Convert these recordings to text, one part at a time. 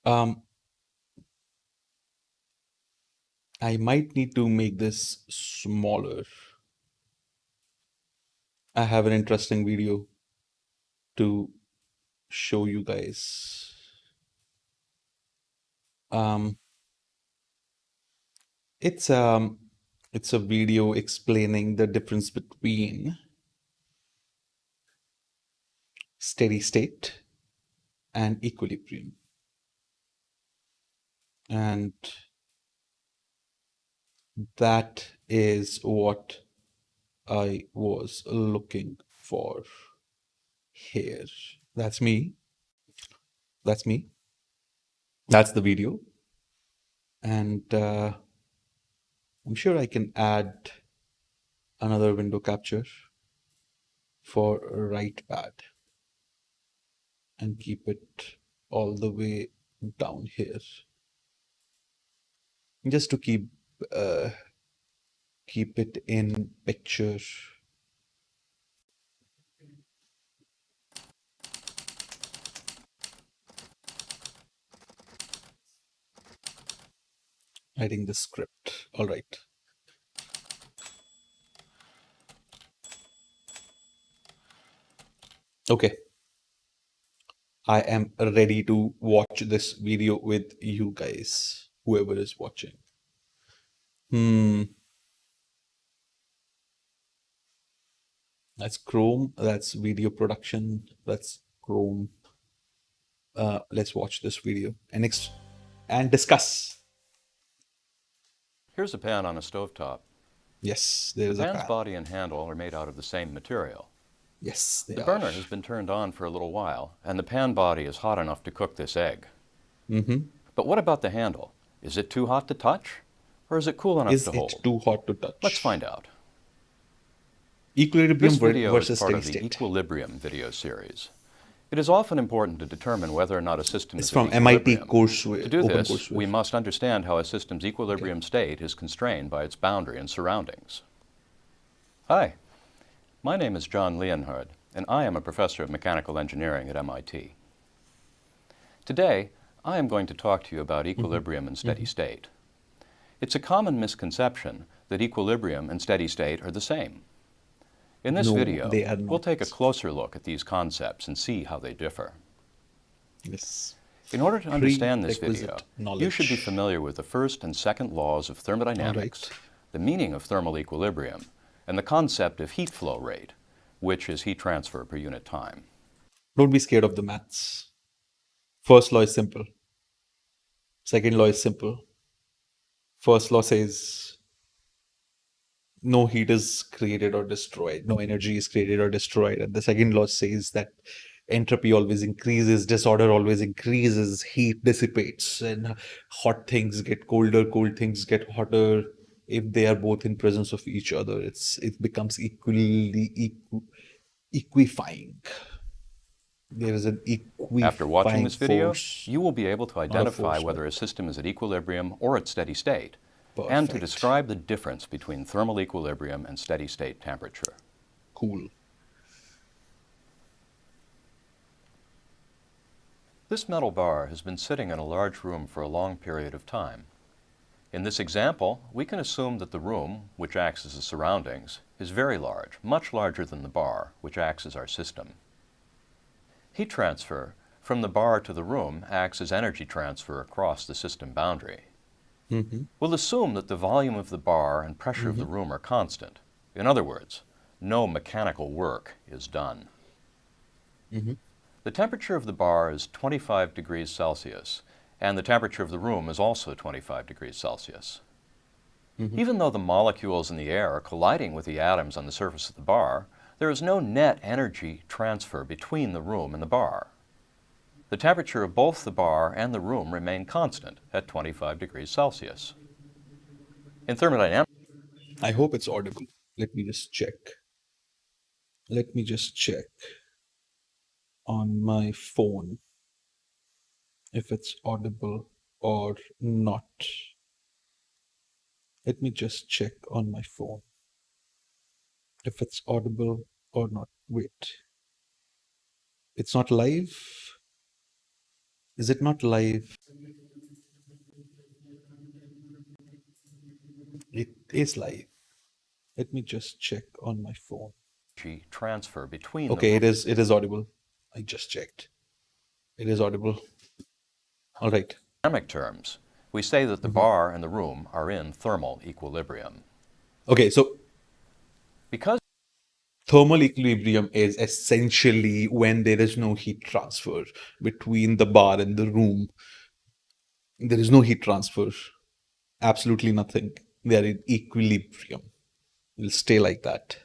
Um, I might need to make this smaller. I have an interesting video to show you guys. Um, it's um, it's a video explaining the difference between steady state and equilibrium. And that is what I was looking for here. That's me. That's me. That's the video. And I'm sure I can add another window capture for right pad and keep it all the way down here just to uh, keep it in picture. Writing the script. All right. Okay. I am ready to watch this video with you guys, whoever is watching. That's Chrome. That's video production. That's Chrome. Let's watch this video and discuss. Here's a pan on a stovetop. Yes, there The is a pan's pan. body and handle are made out of the same material. Yes, they The are. burner has been turned on for a little while, and the pan body is hot enough to cook this egg. But what about the handle? Is it too hot to touch? Or is it cool enough Is to it hold? too hot to touch? Let's find out. Equilibrium This video is versus part steady of the state. Equilibrium video series. It is often important to determine whether or not a system It's is from at MIT equilibrium. courseware, To do open this, courseware. we must understand how a system's equilibrium state is constrained by its boundary and surroundings. Hi, my name is John Leonhard, and I am a professor of mechanical engineering at MIT. Today, I am going to talk to you about equilibrium and steady state. It's a common misconception that equilibrium and steady state are the same. In this No, video, they are we'll not. take a closer look at these concepts and see how they differ. Yes. In order to understand this video, Prerequisite you should be knowledge. familiar with the first and second laws of thermodynamics, All right. the meaning of thermal equilibrium, and the concept of heat flow rate, which is heat transfer per unit time. Don't be scared of the maths. First law is simple. Second law is simple. First law says no heat is created or destroyed, no energy is created or destroyed. And the second law says that entropy always increases, disorder always increases, heat dissipates, and hot things get colder, cold things get hotter. If they are both in presence of each other, it becomes equifying. There is an After watching equifying this video, force. you will be able to Not a identify force, whether but a system is at equilibrium or at steady state, and to perfect. describe the difference between thermal equilibrium and steady state temperature. Cool. This metal bar has been sitting in a large room for a long period of time. In this example, we can assume that the room, which acts as the surroundings, is very large, much larger than the bar, which acts as our system. Heat transfer from the bar to the room acts as energy transfer across the system boundary. We'll assume that the volume of the bar and pressure of the room are constant. In other words, no mechanical work is done. The temperature of the bar is 25 degrees Celsius, and the temperature of the room is also 25 degrees Celsius. Even though the molecules in the air are colliding with the atoms on the surface of the bar, there is no net energy transfer between the room and the bar. The temperature of both the bar and the room remain constant at 25 degrees Celsius. In thermodynamics, I hope it's audible. Let me just check. Let me just check on my phone if it's audible or not. Let me just check on my phone if it's audible or not. Wait, it's not live? Is it not live? It is live. Let me just check on my phone. Transfer between Okay, the it is audible. I just checked. It is audible. All right. dynamic terms. We say that the bar and the room are in thermal equilibrium. Okay, so Because thermal equilibrium is essentially when there is no heat transfer between the bar and the room. There is no heat transfer. Absolutely nothing. They are in equilibrium. It'll stay like that.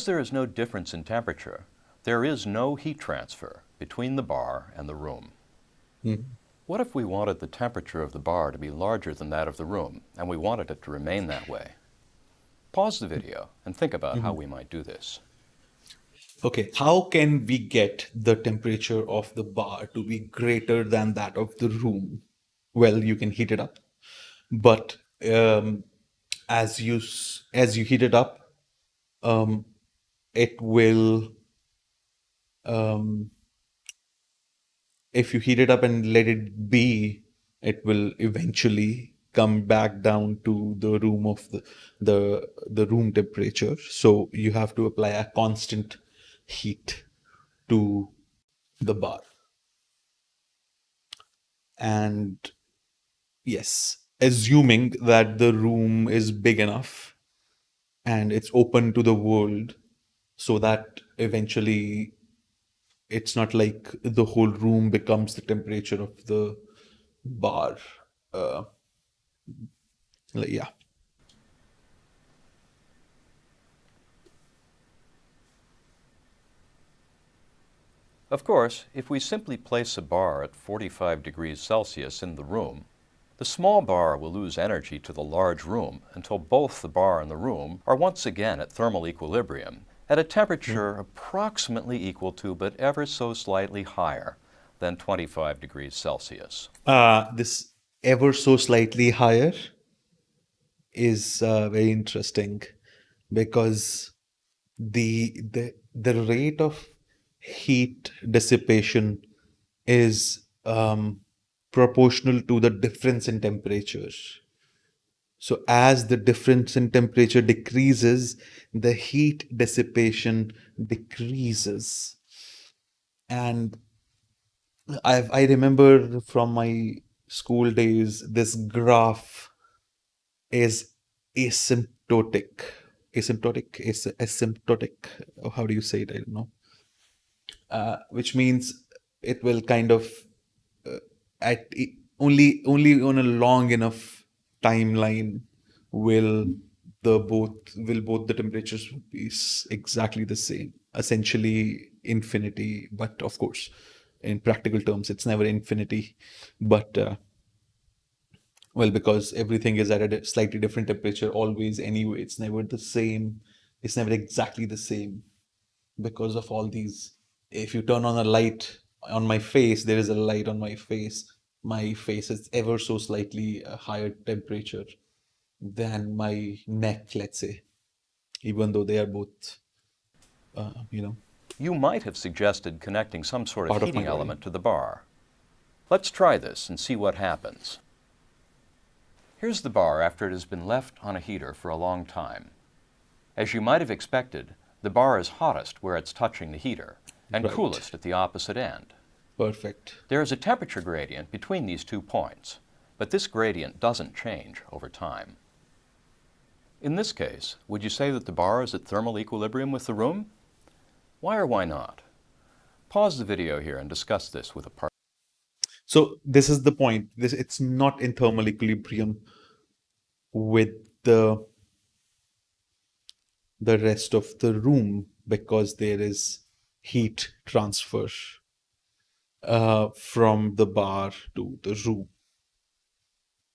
there is no difference in temperature, there is no heat transfer between the bar and the room. What if we wanted the temperature of the bar to be larger than that of the room, and we wanted it to remain that way? Pause the video and think about how we might do this. Okay, how can we get the temperature of the bar to be greater than that of the room? Well, you can heat it up, but as you heat it up, it will if you heat it up and let it be, it will eventually come back down to the room of the room temperature. So you have to apply a constant heat to the bar. And yes, assuming that the room is big enough and it's open to the world, so that eventually it's not like the whole room becomes the temperature of the bar. Uh, yeah. Of course, if we simply place a bar at 45 degrees Celsius in the room, the small bar will lose energy to the large room until both the bar and the room are once again at thermal equilibrium at a temperature approximately equal to but ever so slightly higher than 25 degrees Celsius. This ever so slightly higher is very interesting because the rate of heat dissipation is proportional to the difference in temperature. So as the difference in temperature decreases, the heat dissipation decreases. And I remember from my school days, this graph is asymptotic. Asymptotic. How do you say it? I don't know. Which means it will kind of only on a long enough timeline will both the temperatures be exactly the same, essentially infinity. But of course, in practical terms, it's never infinity. But well, because everything is at a slightly different temperature always anyway. It's never the same. It's never exactly the same because of all these. If you turn on a light on my face, there is a light on my face. My face is ever so slightly a higher temperature than my neck, let's say, even though they are both, you know, You might have suggested connecting some sort of part of my heating body. element to the bar. Let's try this and see what happens. Here's the bar after it has been left on a heater for a long time. As you might have expected, the bar is hottest where it's touching the heater and Right. coolest at the opposite end. Perfect. There is a temperature gradient between these 2 points, but this gradient doesn't change over time. In this case, would you say that the bar is at thermal equilibrium with the room? Why or why not? Pause the video here and discuss this with a partner. So this is the point. It's not in thermal equilibrium with the rest of the room because there is heat transfer from the bar to the room.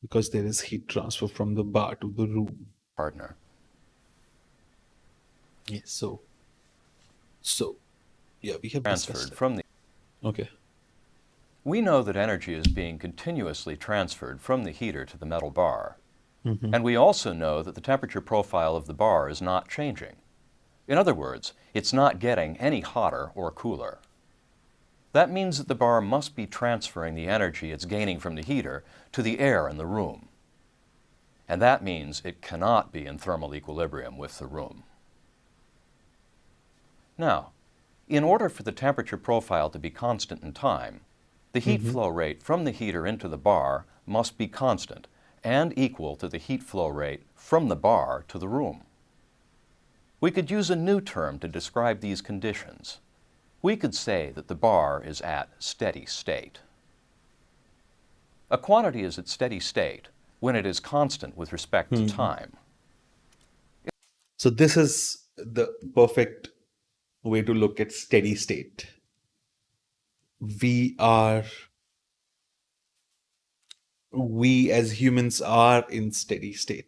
Because there is heat transfer from the bar to the room. Partner. Yes. So yeah, we have discussed transferred it. from the Okay. We know that energy is being continuously transferred from the heater to the metal bar. Mm-hmm. And we also know that the temperature profile of the bar is not changing. In other words, it's not getting any hotter or cooler. That means that the bar must be transferring the energy it's gaining from the heater to the air in the room. And that means it cannot be in thermal equilibrium with the room. Now, in order for the temperature profile to be constant in time, the heat Mm-hmm. flow rate from the heater into the bar must be constant and equal to the heat flow rate from the bar to the room. We could use a new term to describe these conditions. We could say that the bar is at steady state. A quantity is at steady state when it is constant with respect to Mm-hmm. time. So this is the perfect way to look at steady state. We are, we as humans are in steady state.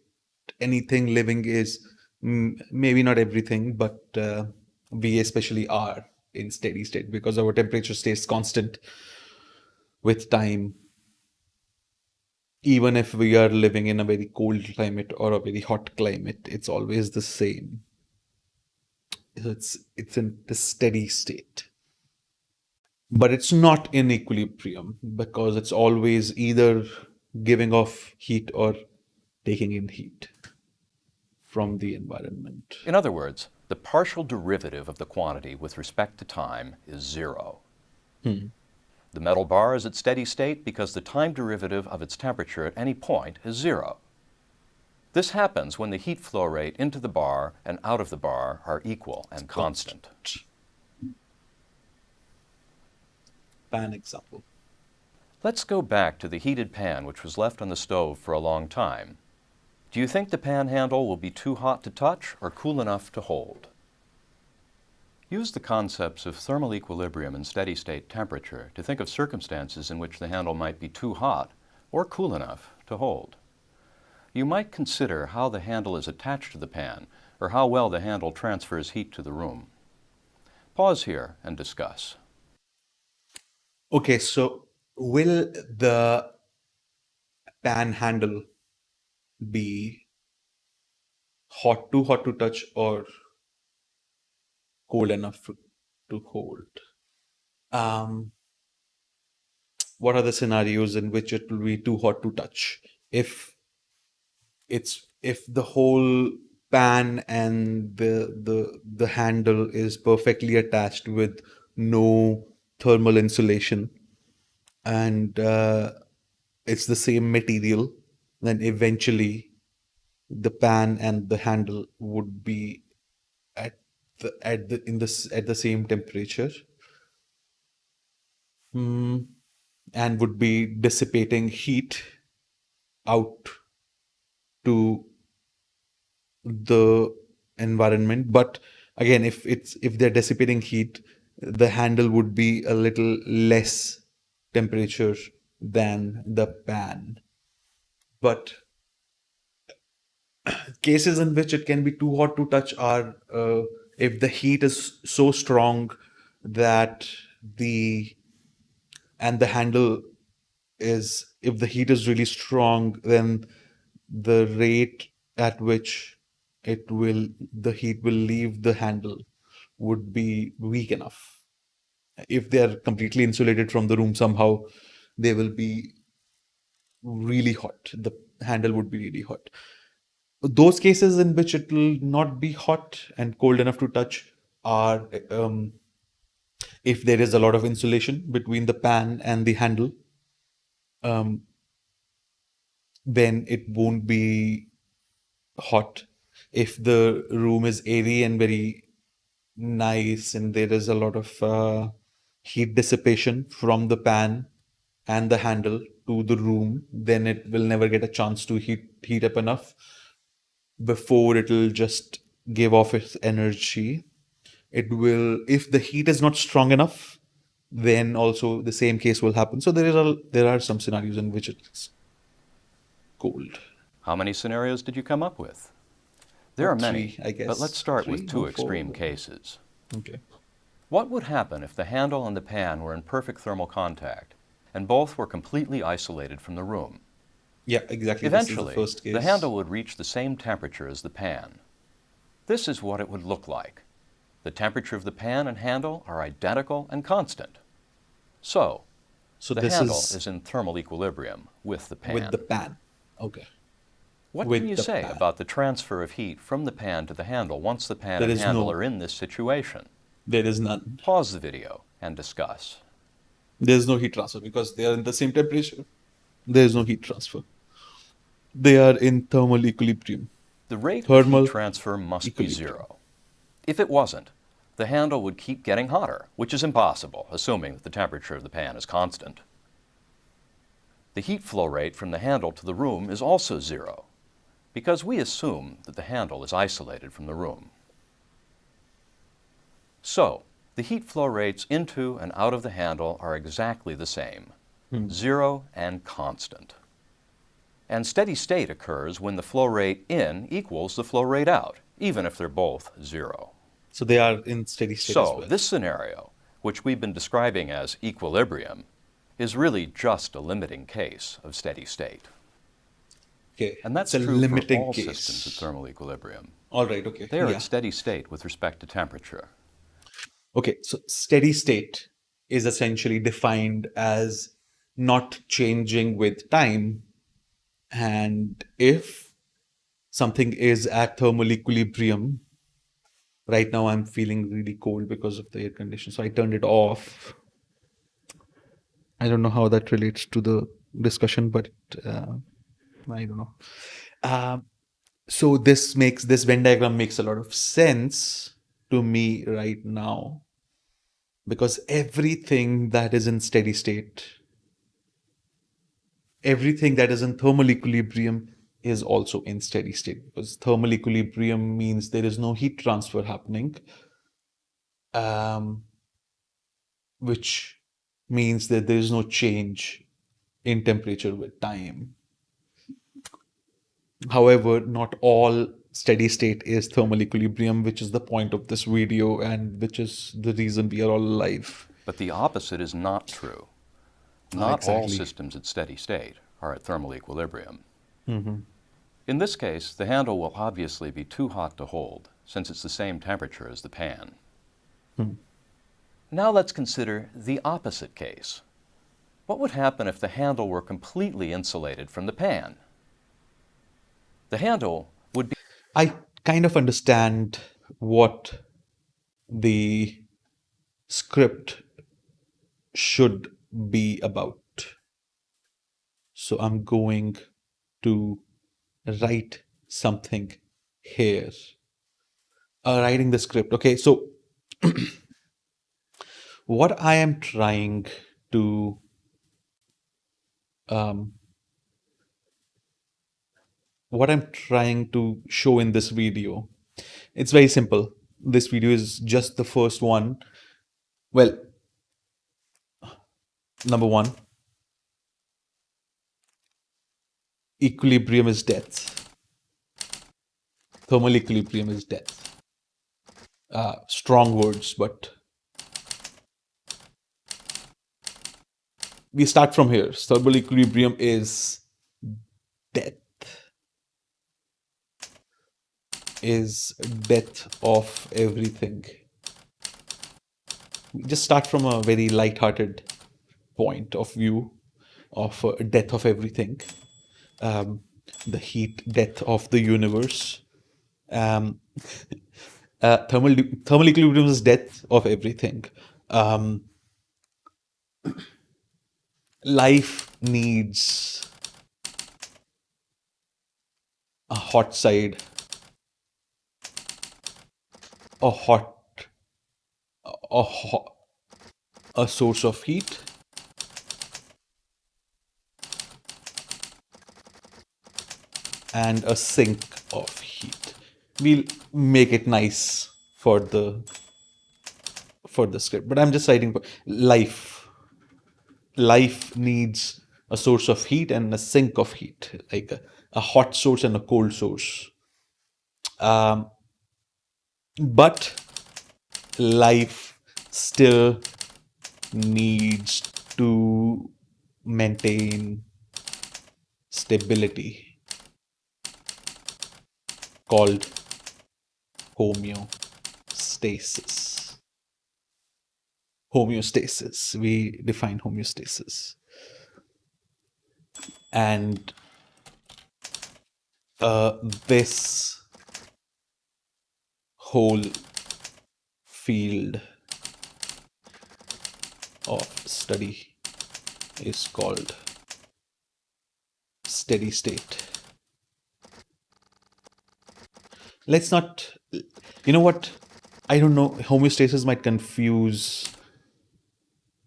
Anything living is, maybe not everything, but we especially are in steady state because our temperature stays constant with time. Even if we are living in a very cold climate or a very hot climate, it's always the same. It's in the steady state. But it's not in equilibrium because it's always either giving off heat or taking in heat from the environment. In other words, the partial derivative of the quantity with respect to time is zero. The metal bar is at steady state because the time derivative of its temperature at any point is zero. This happens when the heat flow rate into the bar and out of the bar are equal and constant. Pan example. Let's go back to the heated pan which was left on the stove for a long time. Do you think the pan handle will be too hot to touch or cool enough to hold? Use the concepts of thermal equilibrium and steady state temperature to think of circumstances in which the handle might be too hot or cool enough to hold. You might consider how the handle is attached to the pan or how well the handle transfers heat to the room. Pause here and discuss. Okay, so will the pan handle be too hot to touch or cold enough to hold? Um, what are the scenarios in which it will be too hot to touch? If the whole pan and the handle is perfectly attached with no thermal insulation and it's the same material, then eventually the pan and the handle would be at the same temperature, and would be dissipating heat out to the environment. But again, if they're dissipating heat, the handle would be a little less temperature than the pan. But cases in which it can be too hot to touch are if the heat is so strong that the and the handle is, if the heat is really strong, then the rate at which the heat will leave the handle would be weak enough. If they are completely insulated from the room somehow, they will be really hot. The handle would be really hot. Those cases in which it will not be hot and cold enough to touch are if there is a lot of insulation between the pan and the handle, um, then it won't be hot. If the room is airy and very nice and there is a lot of heat dissipation from the pan and the handle to the room, then it will never get a chance to heat up enough before it'll just give off its energy. It will, if the heat is not strong enough, then also the same case will happen. So there are some scenarios in which it's cold. How many scenarios did you come up with? There Or are many, three, I but let's guess. start with Three two or four. extreme cases. Okay. What would happen if the handle and the pan were in perfect thermal contact and both were completely isolated from the room? Yeah, exactly. This is the Eventually, first the case. handle would reach the same temperature as the pan. This is what it would look like. The temperature of the pan and handle are identical and constant. So, So the this handle is is in thermal equilibrium with the pan. with the pan. Okay. What with can you the say pan. about the transfer of heat from the pan to the handle once the pan There and is handle no- are in this situation? There is none. Pause the video and discuss. There is no heat transfer because they are in the same temperature. There is no heat transfer. They are in thermal equilibrium. The rate of Thermal heat transfer must be equilibrium. zero. If it wasn't, the handle would keep getting hotter, which is impossible, assuming that the temperature of the pan is constant. The heat flow rate from the handle to the room is also zero, because we assume that the handle is isolated from the room. So, the heat flow rates into and out of the handle are exactly the same, zero and constant. And steady state occurs when the flow rate in equals the flow rate out, even if they're both zero. So they are in steady state as So, well. this scenario, which we've been describing as equilibrium, is really just a limiting case of steady state. Okay. And that's it's a true for limiting all case. systems at thermal equilibrium. All right. Okay. They are Yeah. at steady state with respect to temperature. Okay. So steady state is essentially defined as not changing with time. And if something is at thermal equilibrium, right now I'm feeling really cold because of the air conditioner, so I turned it off. I don't know how that relates to the discussion, but I don't know. So this Venn diagram makes a lot of sense to me right now, because everything that is in steady state, everything that is in thermal equilibrium is also in steady state, because thermal equilibrium means there is no heat transfer happening, which means that there is no change in temperature with time. However, not all steady state is thermal equilibrium, which is the point of this video and which is the reason we are all alive. But the opposite is not true. Not all exactly. systems at steady state are at thermal equilibrium. In this case, the handle will obviously be too hot to hold, since it's the same temperature as the pan. Now let's consider the opposite case. What would happen if the handle were completely insulated from the pan? The handle would be I kind of understand what the script should be about. So I'm going to write something here. Writing the script. Okay, so what I am trying to show in this video, it's very simple. This video is just the first one. Well, number one, equilibrium is death. Thermal equilibrium is death. Strong words, but we start from here. Thermal equilibrium is death. Is death of everything. We just start from a very light-hearted point of view of death of everything. The heat death of the universe. Thermal equilibrium is death of everything. Life needs a hot side, a source of heat, and a sink of heat. We'll make it nice for the script, but I'm just writing life. Life needs a source of heat and a sink of heat, like a hot source and a cold source. Um, but life still needs to maintain stability called homeostasis. Homeostasis. We define homeostasis. And this whole field of study is called steady state. Let's not, you know what? I don't know. Homeostasis might confuse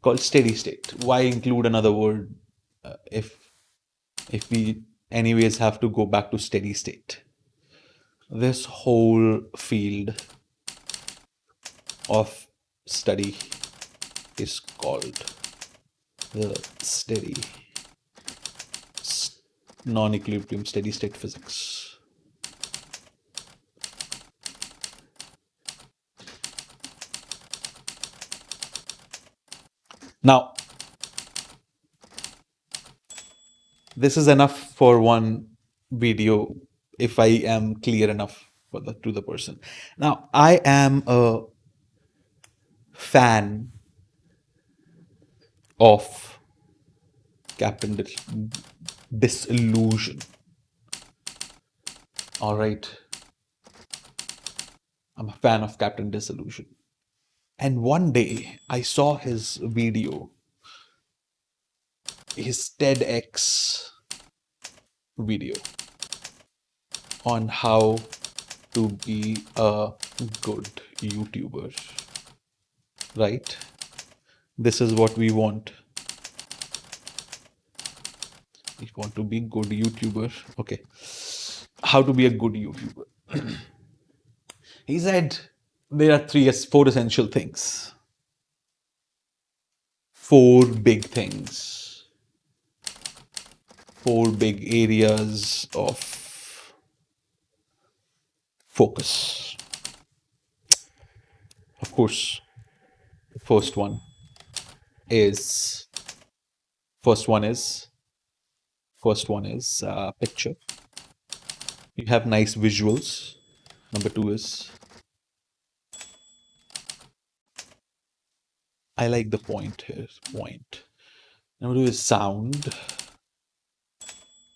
called steady state. Why include another word if we anyways have to go back to steady state? This whole field of study is called the steady non-equilibrium steady state physics. Now, this is enough for one video if I am clear enough to the person. Now, I am a fan of Captain Disillusion. All right. I'm a fan of Captain Disillusion. And one day I saw his video, his TEDx video on how to be a good YouTuber. Right? This is what we want. We want to be good YouTuber. Okay. How to be a good YouTuber. He said there are four essential things. Four big things. Four big areas of focus. Of course, the first one is picture. You have nice visuals. Number two is, I like the point here. Point. Number two is sound.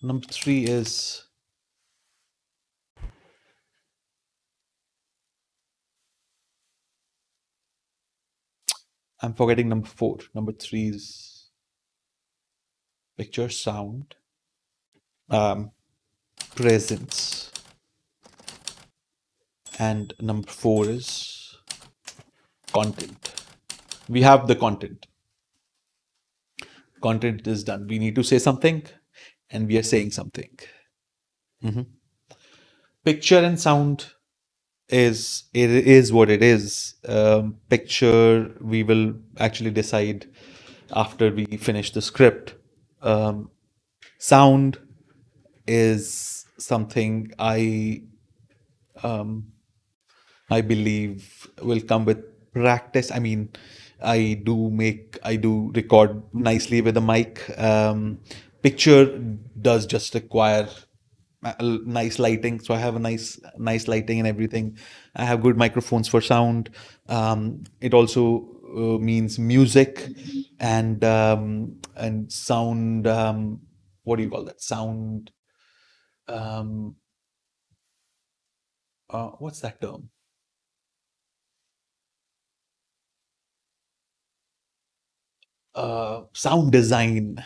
Number three is I'm forgetting number four. Number three is picture, sound, presence. And number four is content. We have the content. Content is done. We need to say something and we are saying something. Picture and sound is what it is. Picture we will actually decide after we finish the script. Sound is something I believe will come with practice. I mean, I do record nicely with a mic. Picture does just require nice lighting, so I have a nice lighting and everything. I have good microphones for sound. It also means music and sound. What do you call that? Sound. What's that term? Sound design.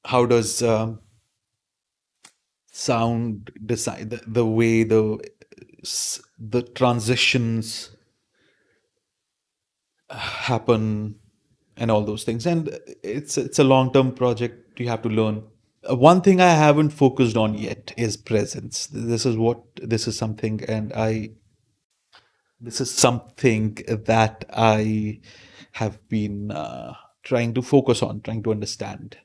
How does sound design the way the transitions happen and all those things, and it's a long-term project. You have to learn. One thing I haven't focused on yet is presence. This is something that I have been trying to focus on, trying to understand.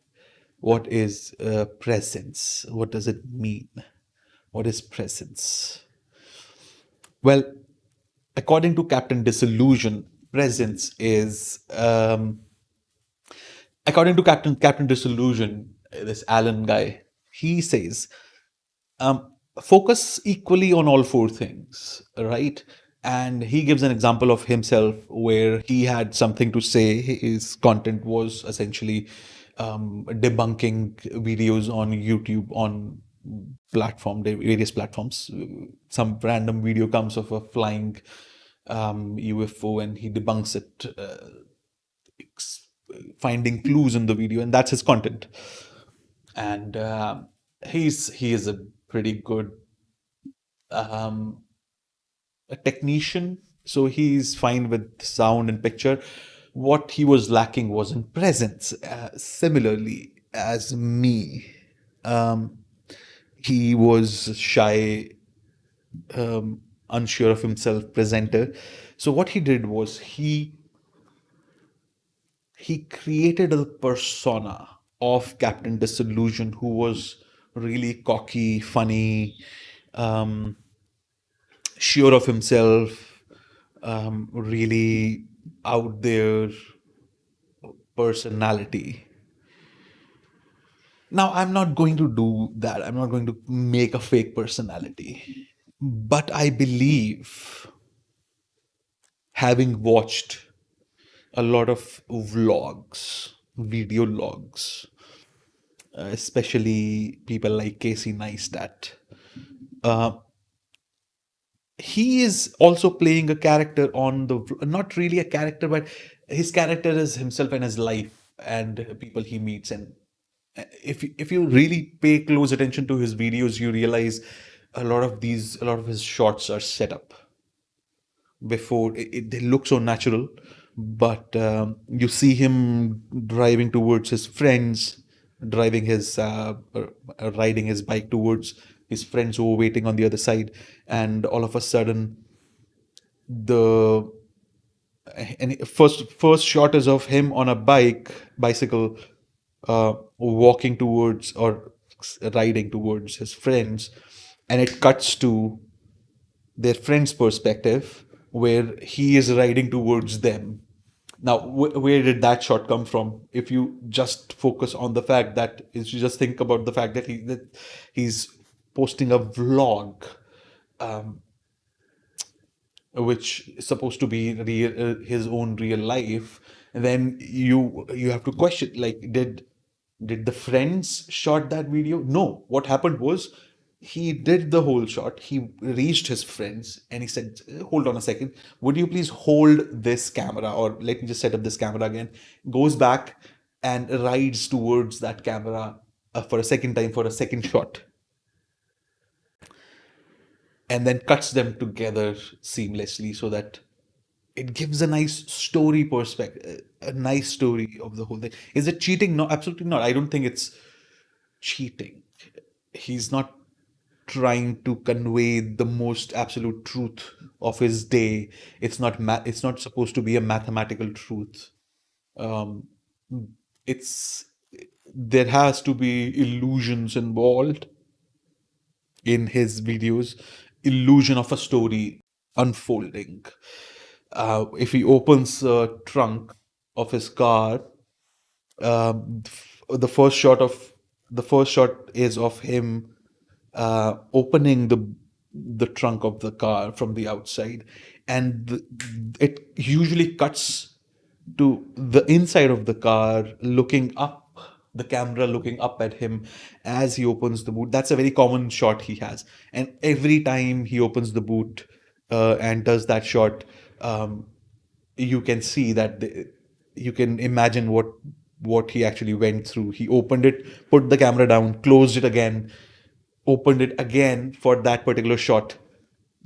What is presence? What does it mean? What is presence? Well, according to Captain Disillusion, presence is according to Captain Disillusion, this Alan guy, he says, focus equally on all four things, right? And he gives an example of himself where he had something to say. His content was essentially debunking videos on YouTube, on various platforms. Some random video comes of a flying UFO, and he debunks it, finding clues in the video, and that's his content. And he is a pretty good a technician, so he's fine with sound and picture. What he was lacking was in presence. Similarly, as me, um, he was shy, unsure of himself presenter. So what he did was he created a persona of Captain Disillusion, who was really cocky, funny, um, sure of himself, really out there personality. Now, I'm not going to do that. I'm not going to make a fake personality. But I believe, having watched a lot of vlogs, video logs, especially people like Casey Neistat, uh, he is also playing a character on the, not really a character, but his character is himself and his life and people he meets. And if you really pay close attention to his videos, you realize a lot of his shots are set up before they look so natural. But you see him driving towards his friends, driving his riding his bike towards his friends who are waiting on the other side, and all of a sudden the and first shot is of him on a bicycle, walking towards or riding towards his friends, and it cuts to their friend's perspective where he is riding towards them. Now, where did that shot come from? If you just focus on the fact that, if you just think about the fact that he's posting a vlog, which is supposed to be his own real life, and then you have to question, like, did the friends shot that video? No. What happened was, he did the whole shot. He reached his friends and he said, hold on a second, would you please hold this camera, or let me just set up this camera again. Goes back and rides towards that camera for a second time, for a second shot, and then cuts them together seamlessly, so that it gives a nice story perspective, a nice story of the whole thing. Is it cheating? No, absolutely not. I don't think it's cheating. He's not trying to convey the most absolute truth of his day. It's not supposed to be a mathematical truth. Um, it's There has to be illusions involved in his videos, illusion of a story unfolding. If he opens a trunk of his car, the first shot is of him opening the trunk of the car from the outside, and it usually cuts to the inside of the car, looking up, the camera looking up at him as he opens the boot. That's a very common shot he has, and every time he opens the boot and does that shot, you can see that you can imagine what he actually went through. He opened it, put the camera down, closed it again, opened it again for that particular shot,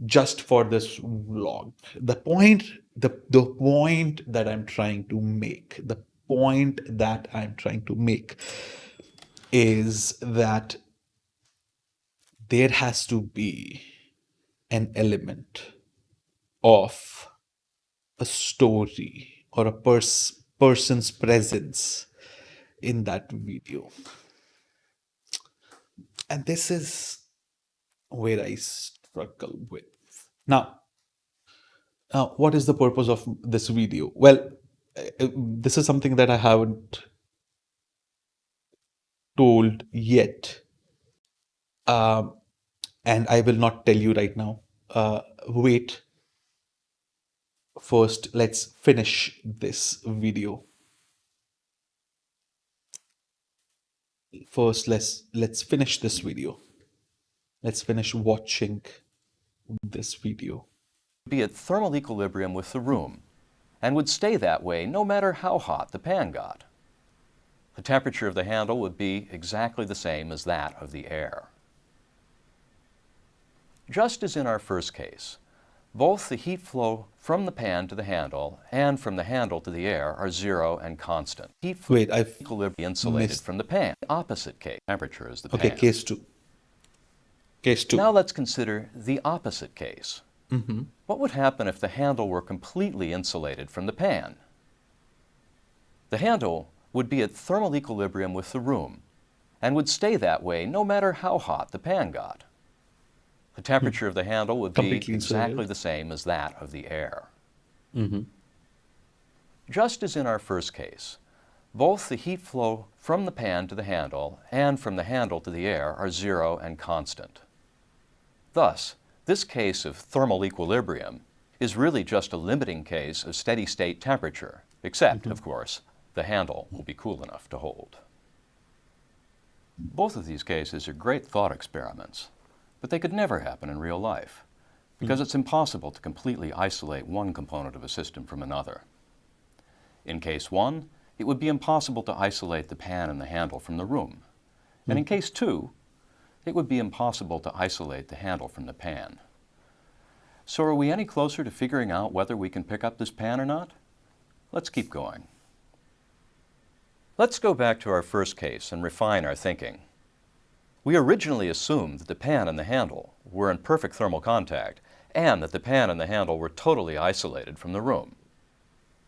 just for this vlog. The point that I'm trying to make, the point that I'm trying to make is that there has to be an element of a story or a person's presence in that video. And this is where I struggle with. Now, what is the purpose of this video? Well, this is something that I haven't told yet, um, and I will not tell you right now. Wait, first, let's finish this video. First, let's finish this video. Let's finish watching this video. Be at thermal equilibrium with the room and would stay that way no matter how hot the pan got. The temperature of the handle would be exactly the same as that of the air. Just as in our first case, both the heat flow from the pan to the handle and from the handle to the air are zero and constant. Heat flow Wait, I've equilibrium insulated missed. from the pan. Opposite case, temperature is the Okay, pan. case 2. Case 2. Now let's consider the opposite case. What would happen if the handle were completely insulated from the pan? The handle would be at thermal equilibrium with the room and would stay that way no matter how hot the pan got. The temperature of the handle would be Completely insulated. exactly the same as that of the air. Just as in our first case, both the heat flow from the pan to the handle and from the handle to the air are zero and constant. Thus, this case of thermal equilibrium is really just a limiting case of steady-state temperature, except, of course, the handle will be cool enough to hold. Both of these cases are great thought experiments, but they could never happen in real life because it's impossible to completely isolate one component of a system from another. In case 1, it would be impossible to isolate the pan and the handle from the room. And in case 2, it would be impossible to isolate the handle from the pan. So are we any closer to figuring out whether we can pick up this pan or not? Let's keep going. Let's go back to our first case and refine our thinking. We originally assumed that the pan and the handle were in perfect thermal contact and that the pan and the handle were totally isolated from the room.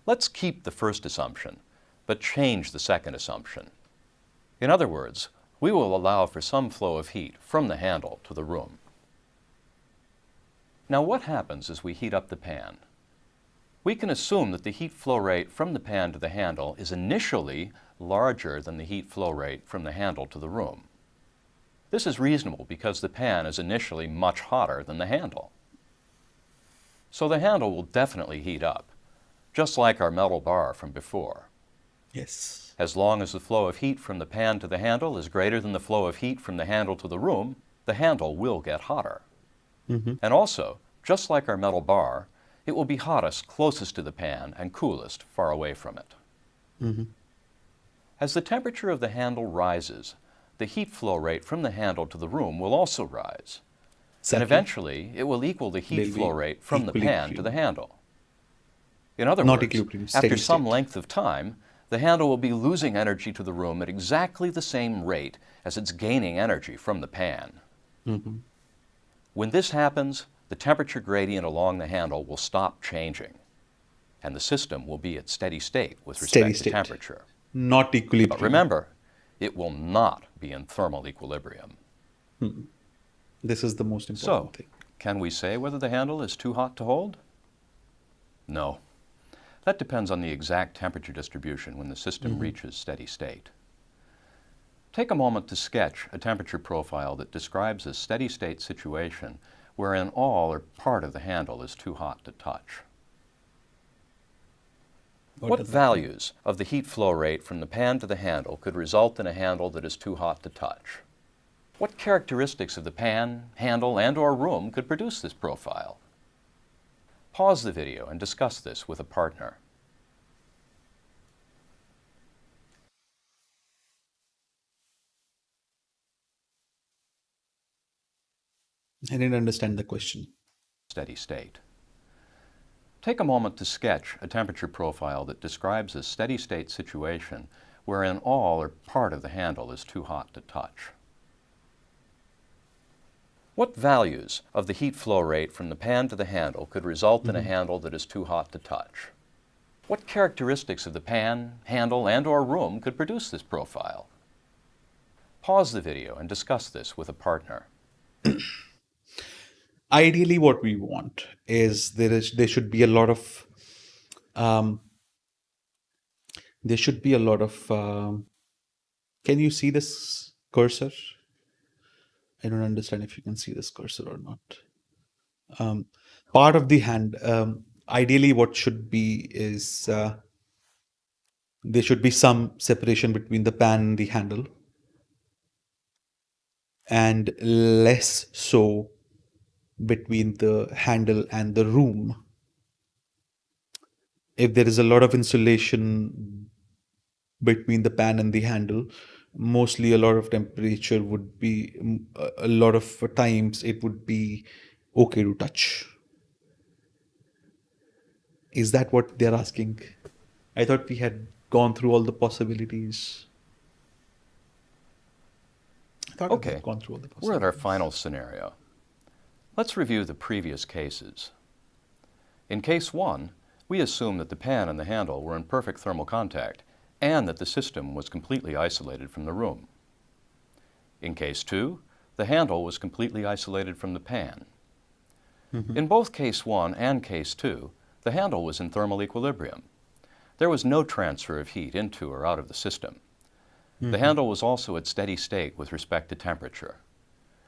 Let's keep the first assumption, but change the second assumption. In other words, we will allow for some flow of heat from the handle to the room. Now what happens as we heat up the pan? We can assume that the heat flow rate from the pan to the handle is initially larger than the heat flow rate from the handle to the room. This is reasonable because the pan is initially much hotter than the handle. So the handle will definitely heat up, just like our metal bar from before. Yes. As long as the flow of heat from the pan to the handle is greater than the flow of heat from the handle to the room, the handle will get hotter. And also, just like our metal bar, it will be hottest closest to the pan and coolest far away from it. As the temperature of the handle rises, the heat flow rate from the handle to the room will also rise. And eventually, it will equal the heat They'll flow be rate from the pan to equilibrium. the handle. In other Not words, equilibrium, after steady some state. length of time, the handle will be losing energy to the room at exactly the same rate as it's gaining energy from the pan. When this happens, the temperature gradient along the handle will stop changing, and the system will be at steady state with respect Steady to state. temperature. Not equilibrium. But remember, it will not be in thermal equilibrium. This is the most So, important thing. can we say whether the handle is too hot to hold? No. That depends on the exact temperature distribution when the system reaches steady state. Take a moment to sketch a temperature profile that describes a steady state situation wherein all or part of the handle is too hot to touch. What does that values of the heat flow rate from the pan to the handle could result in a handle that is too hot to touch? What characteristics of the pan, handle, and/or room could produce this profile? Pause the video and discuss this with a partner. I didn't understand the question. Steady state. Take a moment to sketch a temperature profile that describes a steady state situation wherein all or part of the handle is too hot to touch. What values of the heat flow rate from the pan to the handle could result in a handle that is too hot to touch? What characteristics of the pan, handle, and/or room could produce this profile? Pause the video and discuss this with a partner. ideally what we want is there should be a lot of um, there should be a lot of can you see this cursor? I don't understand if you can see this cursor or not. Part of the hand, ideally what should be is there should be some separation between the pan and the handle, and less so between the handle and the room. If there is a lot of insulation between the pan and the handle, mostly a lot of temperature would be, a lot of times it would be okay to touch. Is that what they're asking? I thought we had gone through all the possibilities. I thought Okay, I've gone through all the we're at our possibilities. final scenario. Let's review the previous cases. In case 1, we assume that the pan and the handle were in perfect thermal contact and that the system was completely isolated from the room. In case 2, the handle was completely isolated from the pan. In both case 1 and case 2, the handle was in thermal equilibrium. There was no transfer of heat into or out of the system. The handle was also at steady state with respect to temperature.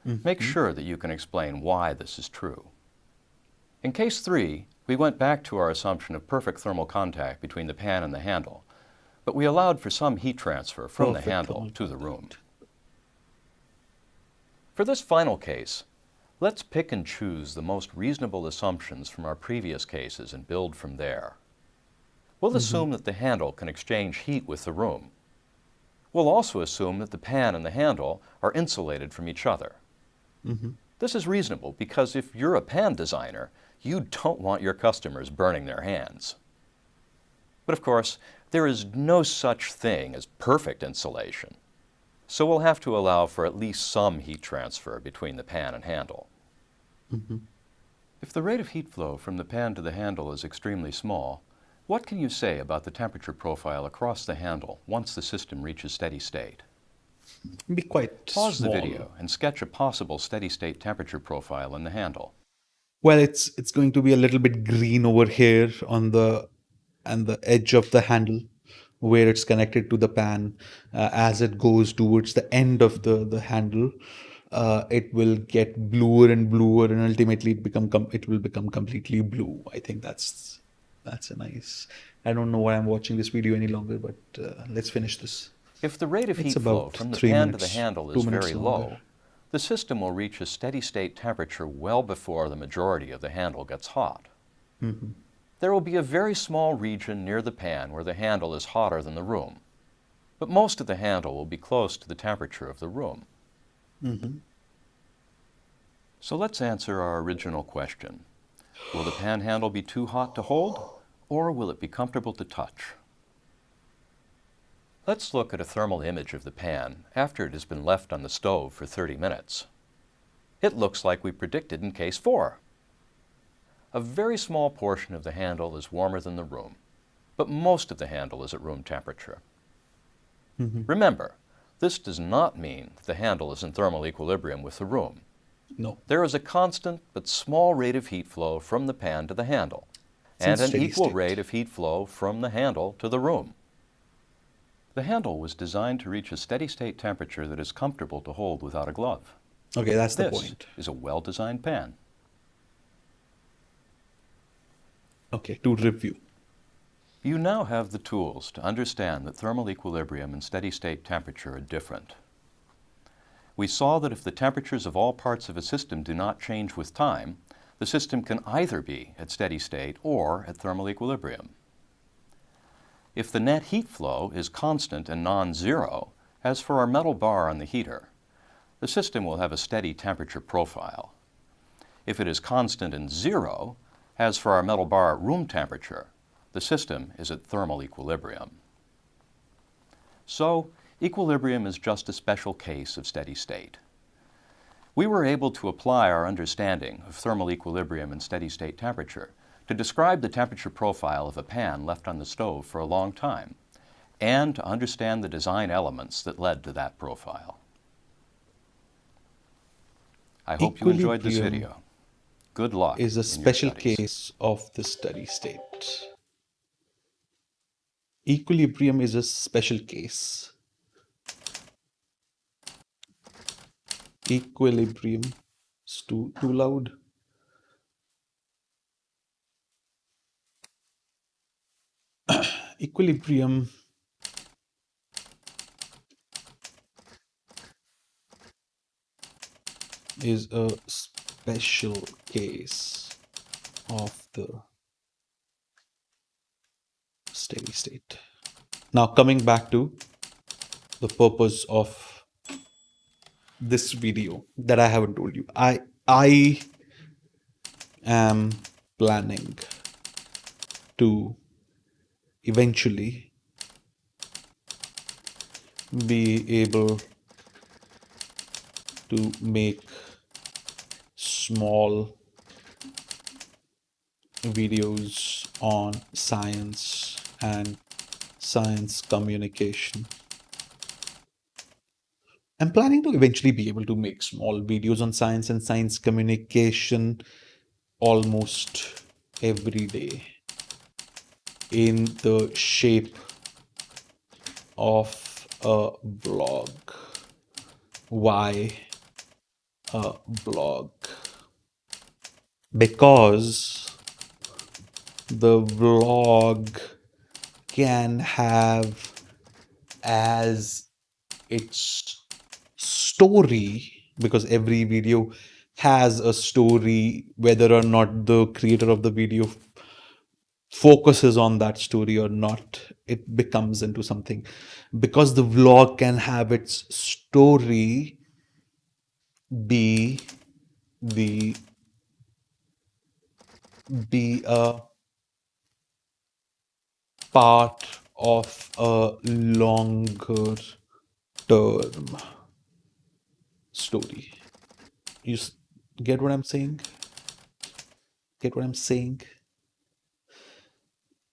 Make sure that you can explain why this is true. In case 3, we went back to our assumption of perfect thermal contact between the pan and the handle, but we allowed for some heat transfer from the Perfect handle thermal to the room. contact. For this final case, let's pick and choose the most reasonable assumptions from our previous cases and build from there. We'll assume that the handle can exchange heat with the room. We'll also assume that the pan and the handle are insulated from each other. This is reasonable because if you're a pan designer, you don't want your customers burning their hands. But of course, there is no such thing as perfect insulation. So we'll have to allow for at least some heat transfer between the pan and handle. If the rate of heat flow from the pan to the handle is extremely small, what can you say about the temperature profile across the handle once the system reaches steady state? Be quite Pause the small. video and sketch a possible steady state temperature profile in the handle. Well, it's going to be a little bit green over here on the edge of the handle where it's connected to the pan. As it goes towards the end of the handle, it will get bluer and bluer, and ultimately it will become completely blue. I think that's a nice. I don't know why I'm watching this video any longer, but let's finish this. If the rate of It's heat flow about from the 3 pan to the minutes, handle 2 is minutes very longer. low, the system will reach a steady state temperature well before the majority of the handle gets hot. There will be a very small region near the pan where the handle is hotter than the room, but most of the handle will be close to the temperature of the room. So let's answer our original question. Will the pan handle be too hot to hold, or will it be comfortable to touch? Let's look at a thermal image of the pan after it has been left on the stove for 30 minutes. It looks like we predicted in case 4. A very small portion of the handle is warmer than the room, but most of the handle is at room temperature. Remember, this does not mean the handle is in thermal equilibrium with the room. No. There is a constant but small rate of heat flow from the pan to the handle, It's in and an steady equal state. rate of heat flow from the handle to the room. The handle was designed to reach a steady state temperature that is comfortable to hold without a glove. Okay, that's the This point. is a well-designed pan. Okay, to review. You now have the tools to understand that thermal equilibrium and steady state temperature are different. We saw that if the temperatures of all parts of a system do not change with time, the system can either be at steady state or at thermal equilibrium. If the net heat flow is constant and non-zero, as for our metal bar on the heater, the system will have a steady temperature profile. If it is constant and zero, as for our metal bar at room temperature, the system is at thermal equilibrium. So, equilibrium is just a special case of steady state. We were able to apply our understanding of thermal equilibrium and steady state temperature to describe the temperature profile of a pan left on the stove for a long time, and to understand the design elements that led to that profile. I hope you enjoyed this Equilibrium. video. Good luck is a in your special studies. case of the steady state. Equilibrium is a special case. Equilibrium is too loud. Equilibrium is a special case of the steady state. Now, coming back to the purpose of this video that I haven't told you, I am planning to eventually be able to make small videos on science and science communication. I'm planning to eventually be able to make small videos on science and science communication almost every day in the shape of a vlog. Why a vlog? Because the vlog can have as its story, because every video has a story, whether or not the creator of the video focuses on that story or not, it becomes into something. Because the vlog can have its story be the be a part of a longer term story. You get what I'm saying? Get what I'm saying?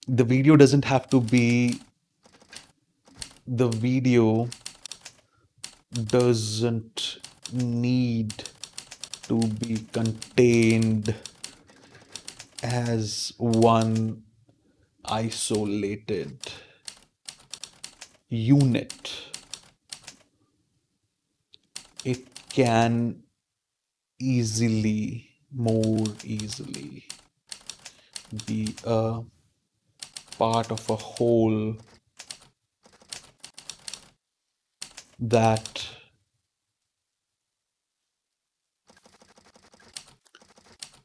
The video doesn't have to be, the video doesn't need to be contained as one isolated unit. It can more easily be a part of a whole that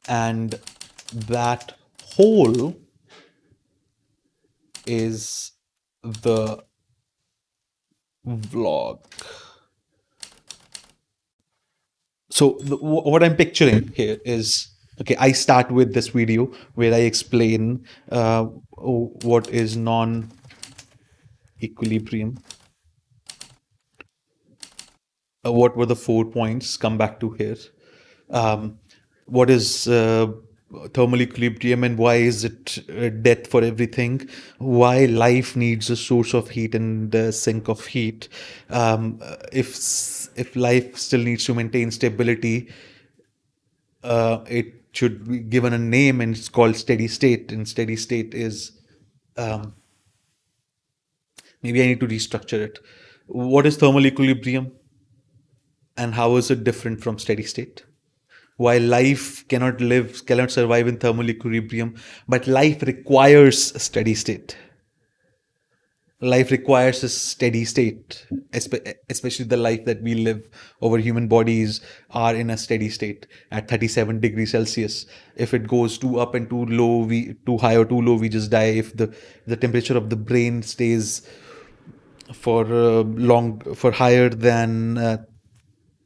and that whole is the vlog. So what I'm picturing here is, okay, I start with this video where I explain what is non-equilibrium. What were the 4 points? Come back to here. What is thermal equilibrium and why is it death for everything? Why life needs a source of heat and a sink of heat? If life still needs to maintain stability, it should be given a name and it's called steady state. And steady state is, maybe I need to restructure it. What is thermal equilibrium and how is it different from steady state? Why life cannot survive in thermal equilibrium, but life requires a steady state. Life requires a steady state, especially the life that we live. Our human bodies are in a steady state at 37 degrees Celsius. If it goes too up and too low, too high or too low, we just die. If the temperature of the brain stays for higher than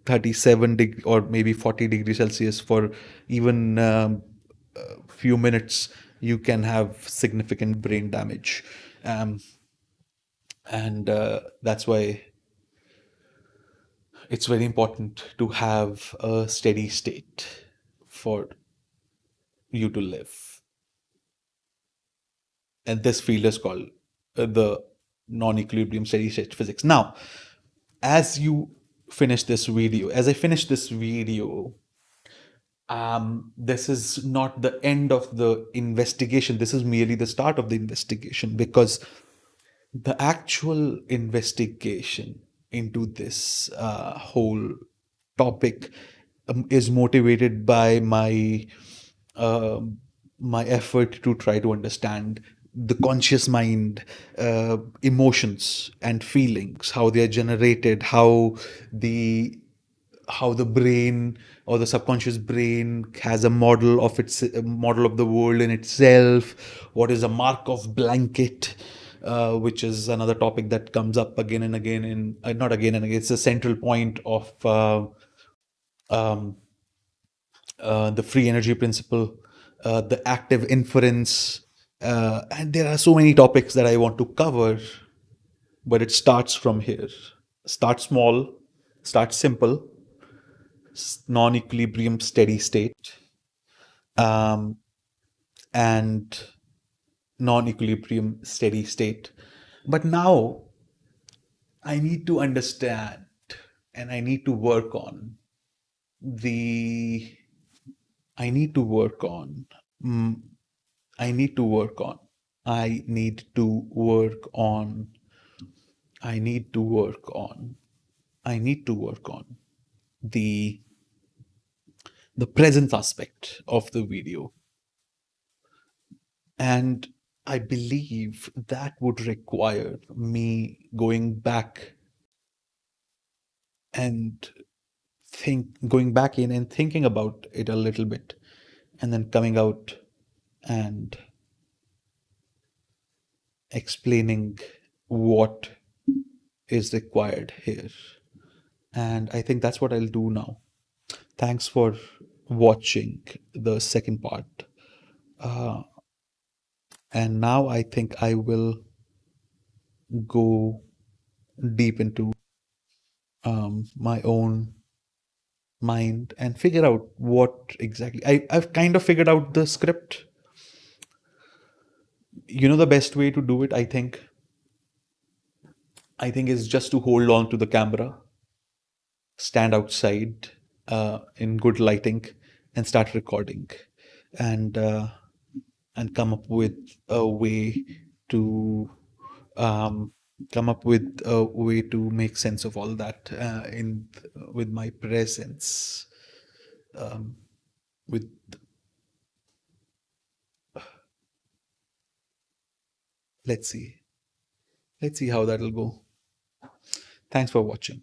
37 or maybe 40 degrees Celsius for even few minutes, you can have significant brain damage. And that's why it's very important to have a steady state for you to live. And this field is called the non-equilibrium steady state physics. Now, as I finish this video, this is not the end of the investigation. This is merely the start of the investigation, because the actual investigation into this whole topic is motivated by um my effort to try to understand the conscious mind, emotions and feelings, how they are generated, how the brain or the subconscious brain has a model of its a model of the world in itself. What is a Markov blanket, which is another topic that comes up again and again in not again and again, it's a central point of um, the free energy principle, the active inference, and there are so many topics that I want to cover, but it starts from here. Start small, start simple, non-equilibrium steady state, um, and non-equilibrium steady state. But now I need to understand, and I need to work on the I need to work on mm, I need to work on I need to work on I need to work on I need to work on the presence aspect of the video. And I believe that would require me going back and going back in and thinking about it a little bit, and then coming out and explaining what is required here. And I think that's what I'll do now. Thanks for watching the second part. Uh, and now I think I will go deep into my own mind and figure out what exactly I've kind of figured out the script. The best way to do it, I think is just to hold on to the camera, stand outside in good lighting, and start recording, and come up with a way to um, make sense of all that in with my presence. Um, with let's see how that'll go. Thanks for watching.